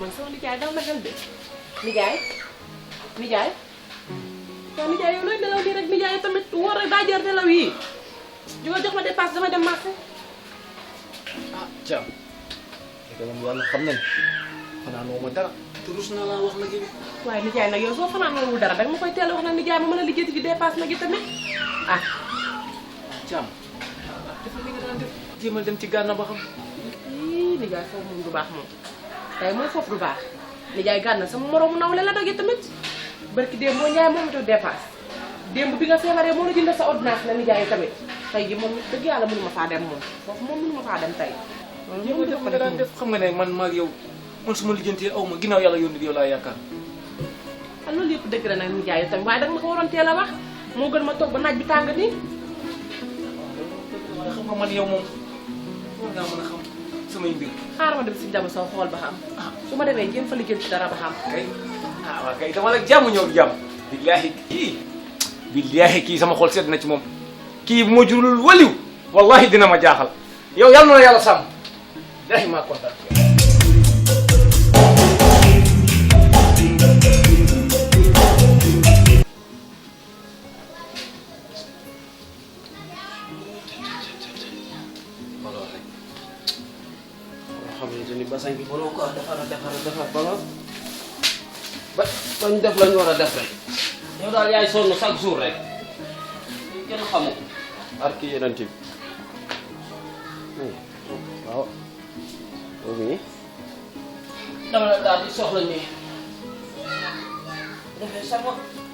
man sama nijaay dal na xel de nijaay yow nijaay yow looy nelaw nii rek nijaay tamit wóor rek daa jar nelaw yi jóge jox ma dépasse dama dem marché. ah Thiam te moom yàlla xam nañ xanaa noo ma dara te rus na laa wax nag yi. waaye nijaay nag yow soo fanaanoowul dara danga ma koy teel a wax nag nijaay ma mën a liggéey ci dépasse nag yi tamit ah. Thiam defal li nga daan def jéemal dem ci gànna ba xam. nijaay foofu moom du baax moom tey moom foofu du baax nijaay gànna sama moroomu nawle la dogee tamit barki démb boo njaay moo ma tax dépasse démb bi nga feebaree moo la jëndal sa ordonnance la nijaay tamit tey ji moom dëgg yàlla mënu ma faa dem moom foofu moom mënu ma faa dem tey. loolu def nga daan def xam nga ne man maag yow man su ma lijjantee aw ma ginnaaw yàlla yónni yow laa yaakaar. ah loolu yëpp dëgg la nag nijaay tamit waaye danga ma ko waroon teel a wax moo gën ma toog ba naaj bi tàng nii. waaw xam nga man yow moom war ngaa mën a xam samay mbir. xaaral ma dem si Daba Sow xool ba xam su ma demee jéem fa liggéey ci dara ba xam. kay ah waaw kay dama la jàmm ñëw du jàmm. billaahi kii sama xol sedd na ci moom kii bu ma jurul waliw wallahi dina ma jaaxal yow yàlla na la yàlla sàmm billaahi maa kontaan. xamante ni bassin bi mënoo ko defar ba bañ def lañ war a def rek yow daal yaay sonn chaque jour rek kenn xamu ko ar ki yeneen bi waaw boobu dama la daal di soxla nii defee sama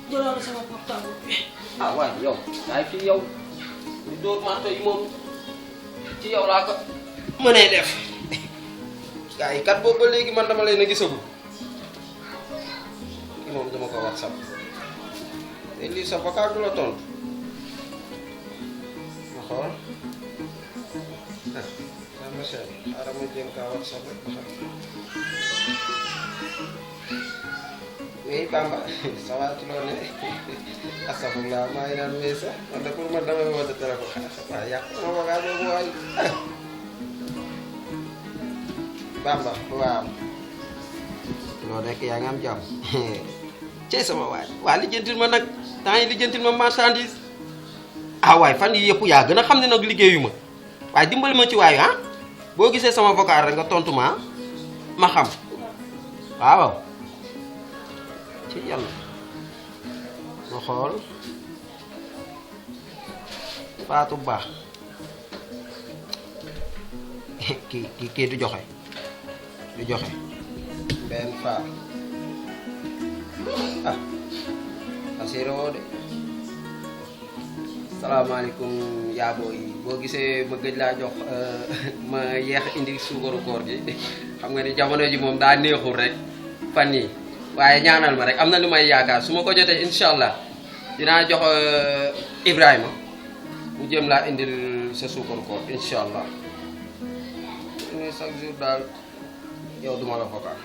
jëlaale sama portable bi ah waaye yow yaay fii yow di dóor marto yi moom ci yow laa ko mënee def gaa yi kat boobu ba léegi man dama leen a gisagul kii moom dama ko WhatsApp te lii sa vocal du la tontu ma xool ah ma cher xaaral ma jéem kaa WhatsApp rek ba xam oui Bamba ça va ci loolu ne astafurlah maa ngi naan mais sax man de pour man damay woote téléphone waaw yàq ma vocal boobu waay Bamba waaw loolu rek yaa ngi am jàmm cey sama waay waa lijjantil ma nag temps yi lijjantil ma marchandise ah waay fan yi yëpp yaa gën a xam ne nag liggéeyu ma waaye dimbali ma ci waayu ah boo gisee sama vocal rek nga tontu ma ma xam waaw ci yàlla ma xool Fatou Ba kii du joxe benn faa ah assuré woo de salaamaaleykum yaaboo yi boo gisee ma gëj laa jox ma yeex indi suukaru koor gi xam nga ni jamono ji moom daa neexul rek fan yi waaye ñaanal ma rek am na lu may yaakaar su ma ko jotee incha allah dinaa jox Ibrahima mu jëm laa indil sa suukaru koor incha allah ni chaque jour daal yow duma la vocal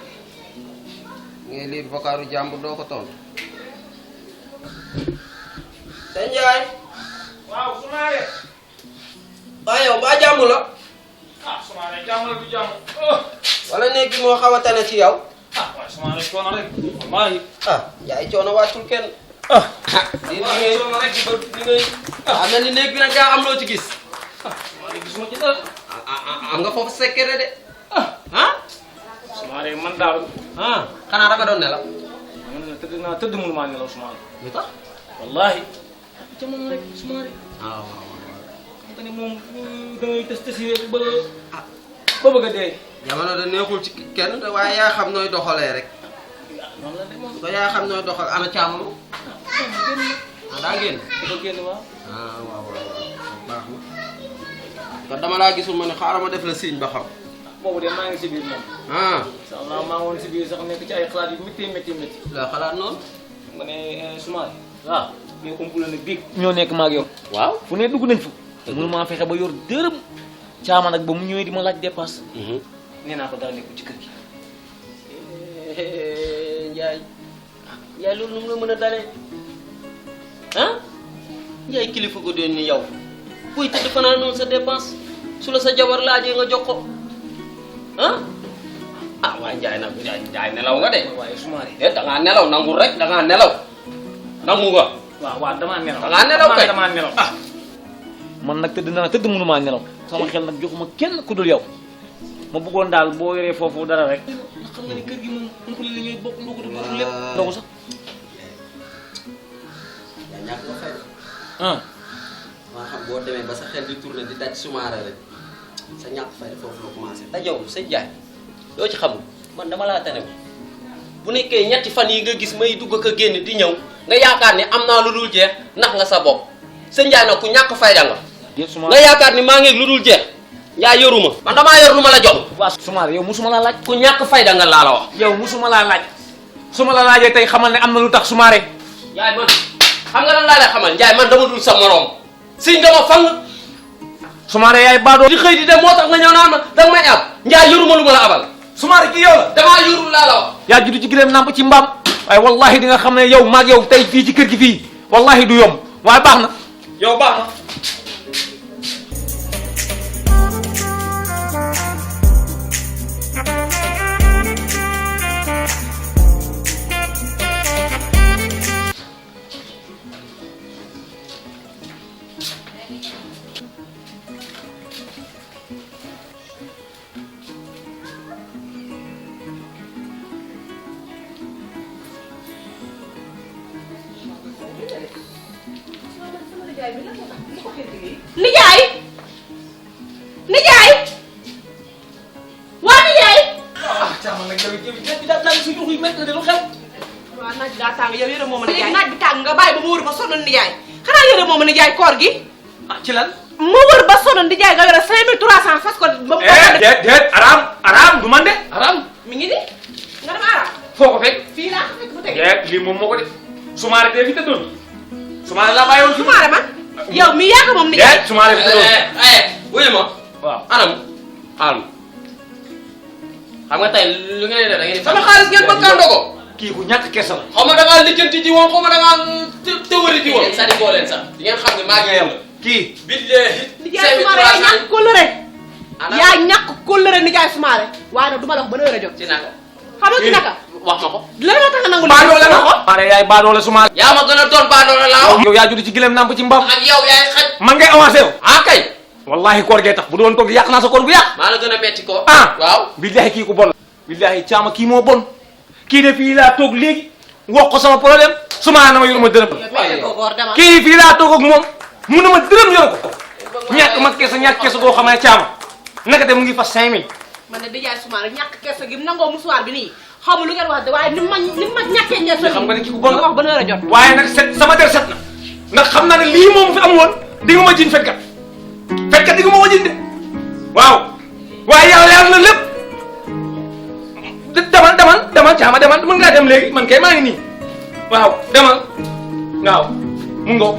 ngay lire vocalu jàmbur doo ko tontu. Sëñ Ndiaye. waaw Soumaré. waaw yow mbaa jàmm la. ah Soumaré jàmm la du jàmm. wala néeg bi moo xaw a tane ci yow. ah waaye Soumaré coono rek wallaahi. ah Ndiaye coono wàccul kenn. ah di liggéey coono rek di liggéey. ah mel ni néeg bi nag daa am loo ci gis. ah Soumaré gisuma ci dara. am nga foofu secret de. ah. Soumaré man daal. xanaa da nga doon nelaw. man tëdd mënu maa nelaw Soumaré. lu tax. wallaahi. jamono rek Soumaré. waaw. xam nga ni moom da ngay tës rek ba bëgg a dee. jamono da neexul ci kenn waaye yaa xam nooy doxalee rek. noonu la de moom. ko yaa xam nooy doxal ana càmm. daa génn. dafa génn waaw. waaw baax na. kon dama laa gisul ma ne xaaral ma def la signe ba xam. boobu de maa ngi si biir moom. incha allah maa ngi woon si biir sax nekk ci ay xalaat yu métti. la xalaat noonu. nga ne Soumaré. waaw mais umpule na biig. ñoo nekk maag yow. waaw fu ne dugg nañ fa. mënu maa fexe ba yor dërëm. caama nag ba mu ñëwee di ma laaj dépasse. nee naa ko dara nekkul ci kër gi. Ndiaye loolu nu mu la mën a dalee ah Ndiaye kilifa ko doon ni yow buy tëdd fanaan noonu sa dépense su la sa jabar laajee nga jox ko ah waaye Njaay nelaw nga de. waaye Soumaré. da ngaa nelaw nangu rek da ngaa nelaw nangu nga. waaw damaa nelaw. da ngaa nelaw kay damaa nelaw ah. man nag tëdd na tëdd mënumaa nelaw sama xel nag joxuma kenn ku dul yow ma bëggoon daal boo yoree foofu dara rek. xam nga ni kër gi moom umpale la ñooy bokk ndogu bokk lépp ndogu sax. yaa ñàkk nga fay. maa xam boo demee ba sa xel di tourner di daj Soumaré rek sa ñàkk fay foofu la commencé. te yow sëñ Ndiaye doo ci xamul man dama laa tane bu nekkee ñetti fan yi nga gis may dugg ak a génn di ñëw nga yaakaar ni am naa lu dul jeex nax nga sa bopp sëñ Ndiaye nag ku ñàkk fayda nga. nga yaakaar ni maa ngi lu dul jeex Ndiaye yoruma man damaa yor lu ma la jox. waaw Soumaré yow musuma laa laaj. ku ñàkk fayda nga laa la wax. yow musuma laa laaj su ma la laajee tey xamal ne am na lu tax Soumaré. Ndiaye man xam nga lan laa lay xamal Ndiaye man dama dul sa morom siñ nga ma fang. Soumaré yaay baadoo. di xëy di dem moo tax nga ñëw naan ma danga may ab Ndiaye yoruma lu ma la abal. Soumaré kii yow la. damaa yorul laa la wax. yaa juddu ci gileem nàmp ci mbaam waaye wallahi di nga xam ne yow maag yow tey fii ci kër gi fii wallahi du yomb waaye baax na yow baax na. nijaay waa nijaay. caaman nag yow it daa tàng si yuux yi métti na de lu xew. waaw naaj bi daa tàng yow yére mooma nijaay naaj bi tàng nga bàyyi ba ma wër ba sonn nijaay xanaa yére mooma nijaay koor gi. ah ci lan. ma wër ba sonn nijaay nga yore 5300 fas ko ba mu. déet araam du man de araam. mi ngi ni nga dem araam. foo ko fekk. fii laa ko fekk bu teg. déet lii moom moo ko def Soumaré dee fi tëddoon Soumaré laa bàyyi woon. Soumaré man yow mii yaa ko moom nijaay. déet Soumaré fi tëddoon. wuyu ma. waaw anam xaaral xam nga tey lu ngeen di def da ngeen di. sama xaalis ngeen bëgg a ndogo. kii ku ñàkk kersa la. xaw ma da ngaa lijjanti ji woon xaw ma da ngaa tëwëri ji woon. sadi boo leen sax di ngeen xam ne maa ngi yow. kii. billahi. nijaay Soumaré yaa ñàkk kóllëre. yaa ñàkk kóllëre nijaay Soumaré. waaye nag du ma la wax ba heure a jot. ci naka. xam nga ci naka. wax ma ko. lan moo tax nga nangu. baadoola la ko. Soumaré yaay baadoola Soumaré. yaa ma gën a doon baadoola laa wax. yow yaa judd ci gileem nàmp ci mbaam. ak yow yaay xaj. man ngay avancé yow. ah kay. wallahi koor gee tax bu doon toog yàq naa sa koor bu yàq. maa la gën a metti ko. ah waaw. billahi kii ku bon la. billahi caama kii moo bon. kii de fii laa toog léegi wax ko sama problème Soumaré na ma yoruma dërëm. kii fii laa toog ak moom mu ne ma dërëm yor ko. ñàkk ma ñàkk keesa goo xam ne caama naka de mu ngi fas 5000. man de nijaay Soumaré ñàkk keesa gi nangoo musuwaar bi nii xaw ma lu ngeen wax de waaye ni ma ñàkkee ñeent. xam nga ne kii ku bon la wax ba heure a jot. waaye nag set sama der set na ndax xam naa ne lii moom fi am woon di nga ma jiñ fekkat di nga ma wajin de waaw waaye yàlla yàlla na lépp demal caama demal mën ngaa dem léegi man kay maa ngi nii waaw demal waaw mu ngoo